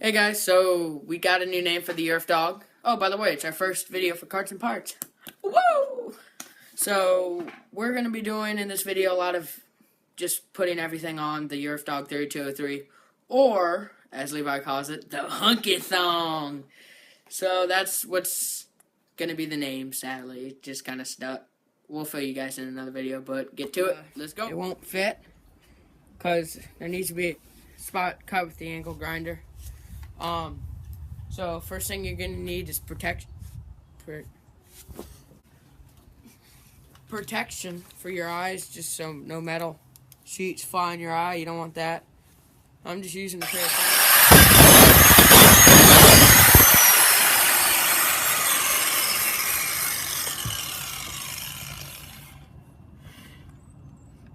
Hey guys, so we got a new name for the Earth Dog. Oh, by the way, it's our first video for Karts and Parts. Woo! So, we're going to be doing in this video a lot of just putting everything on the Earth Dog 3203, or, as Levi calls it, the Hunky Thong. So, that's what's going to be the name, sadly. It just kind of stuck. We'll fill you guys in another video, but get to it. Let's go. It won't fit, because there needs to be a spot cut with the angle grinder. So first thing you're gonna need is protection for your eyes, just so no metal sheets fly in your eye. You don't want that. I'm just using a pair of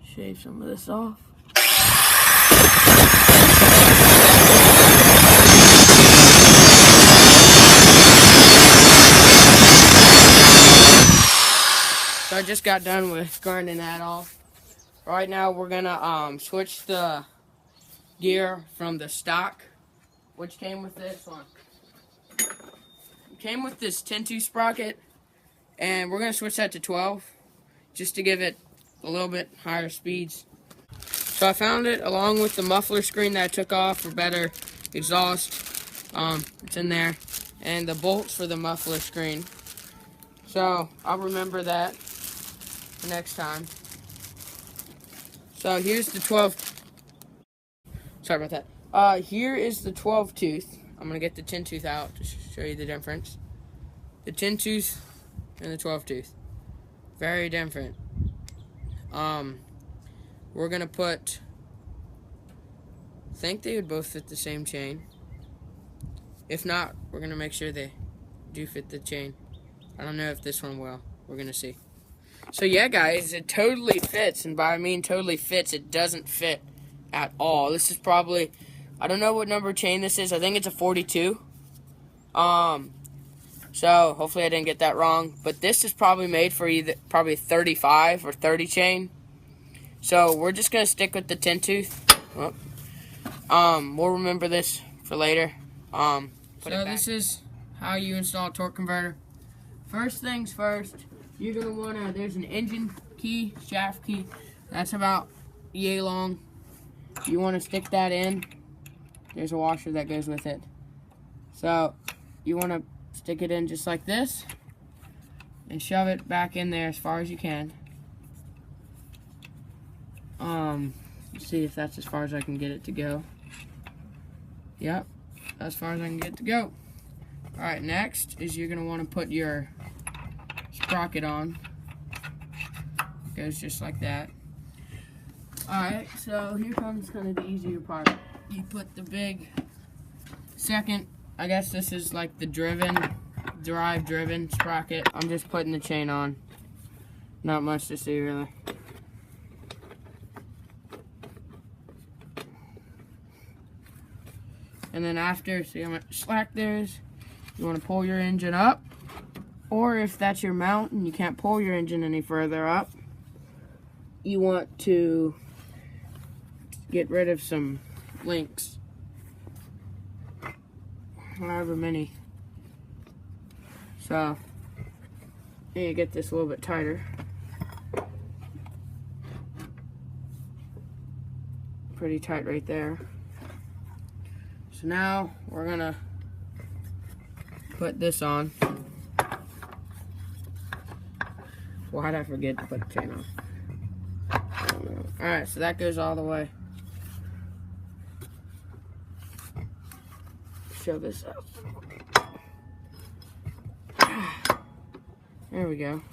shave some of this off. So I just got done with grinding that off. Right now we're gonna switch the gear from the stock, which came with this one. It came with this 10-2 sprocket, and we're gonna switch that to 12, just to give it a little bit higher speeds. So I found it along with the muffler screen that I took off for better exhaust. It's in there, and the bolts for the muffler screen. So I'll remember that next time. So here's the 12. Sorry about that. Here is the 12 tooth. I'm gonna get the 10 tooth out to show you the difference. The 10 tooth and the 12 tooth, very different. We're gonna put. I think they would both fit the same chain. If not, we're gonna make sure they do fit the chain. I don't know if this one will. We're gonna see. So yeah, guys, it totally fits, and by I mean totally fits, it doesn't fit at all. This is probably, I don't know what number chain this is. I think it's a 42. So hopefully I didn't get that wrong. But this is probably made for either probably 35 or 30 chain. So we're just gonna stick with the 10 tooth. We'll remember this for later. So this is how you install a torque converter. First things first. You're going to want to, there's an engine key, shaft key, that's about yay long. You want to stick that in. There's a washer that goes with it. So, you want to stick it in just like this, and shove it back in there as far as you can. Let's see if that's as far as I can get it to go. Yep, as far as I can get it to go. Alright, next is you're going to want to put your sprocket on. It goes just like that. Alright, so here comes kind of the easier part. You put the big second, I guess this is like the drive-driven sprocket. I'm just putting the chain on. Not much to see, really. And then after, see how much slack there is? You want to pull your engine up. Or if that's your mount and you can't pull your engine any further up, you want to get rid of some links. However many. So, you get this a little bit tighter. Pretty tight right there. So now we're gonna put this on. Why'd I forget to put the chain on? Alright, so that goes all the way. Show this out. There we go.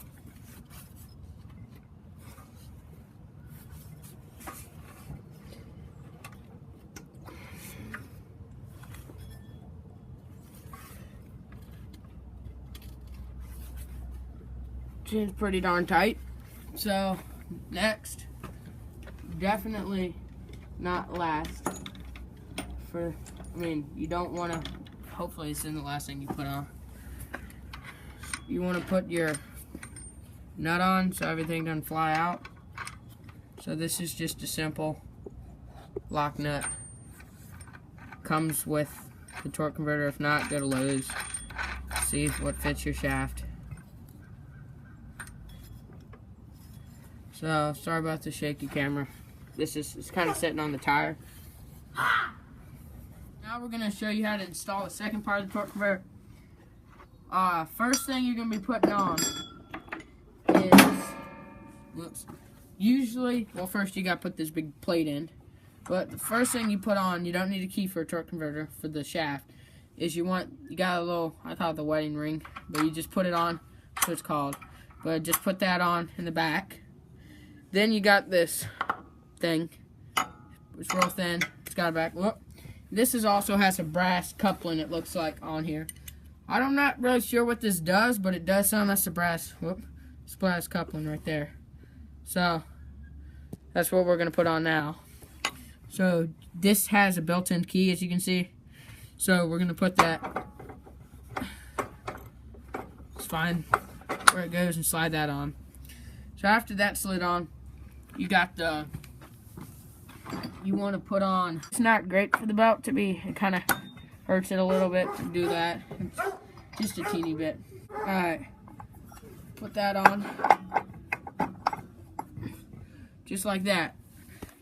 Chain's pretty darn tight. So next, definitely not last. You don't want to. Hopefully, this isn't the last thing you put on. You want to put your nut on so everything doesn't fly out. So this is just a simple lock nut. Comes with the torque converter. If not, go to Lowe's. See what fits your shaft. So, sorry about the shaky camera. It's kind of sitting on the tire. Now we're going to show you how to install the second part of the torque converter. First thing you're going to be putting on is, usually, well, first you got to put this big plate in. But the first thing you put on, you don't need a key for a torque converter for the shaft, is you got a little, I call it the wedding ring, but you just put it on, that's what it's called. But just put that on in the back. Then you got this thing. It's real thin. It's got a back. Whoop. This also has a brass coupling, it looks like, on here. I'm not really sure what this does, but it does sound that's a brass coupling right there. So, that's what we're going to put on now. So, this has a built-in key, as you can see. So, we're going to put that, it's fine, where it goes, and slide that on. So, after that's slid on, you got the, you want to put on, it's not great for the belt to be, it kind of hurts it a little bit to do that. It's just a teeny bit. Alright, put that on, just like that.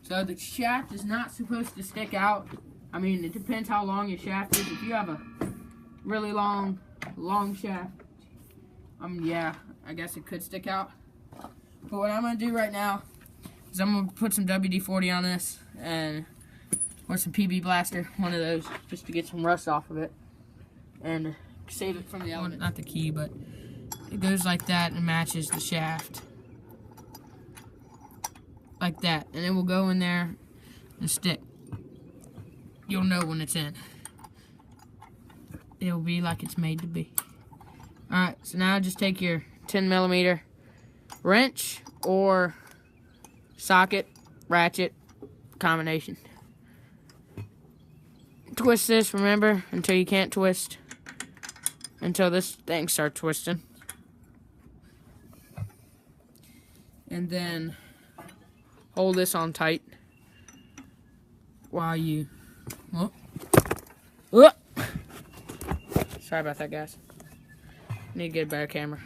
So the shaft is not supposed to stick out. I mean, it depends how long your shaft is. If you have a really long shaft, yeah, I guess it could stick out. But what I'm going to do right now is I'm going to put some WD-40 on this, or some PB Blaster, one of those, just to get some rust off of it, and save it from the element. Not the key, but it goes like that and matches the shaft. Like that, and it will go in there and stick. You'll know when it's in. It'll be like it's made to be. Alright, so now just take your 10mm wrench or socket, ratchet, combination. Twist this, remember, until you can't twist. Until this thing starts twisting. And then hold this on tight while you, sorry about that, guys. Need to get a better camera.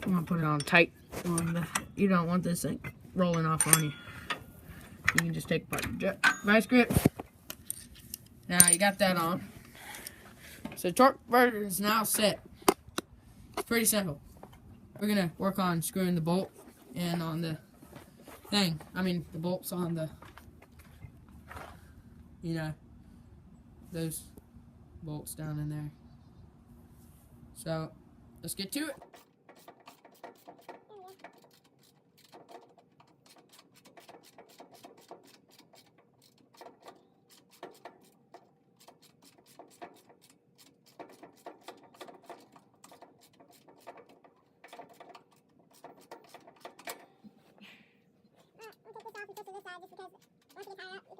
I'm gonna put it on tight. You don't want this thing rolling off on you. You can just take apart your vice grip. Now you got that on. So torque converter is now set. It's pretty simple. We're going to work on screwing the bolt in on the thing. I mean, the bolts on the, those bolts down in there. So, let's get to it.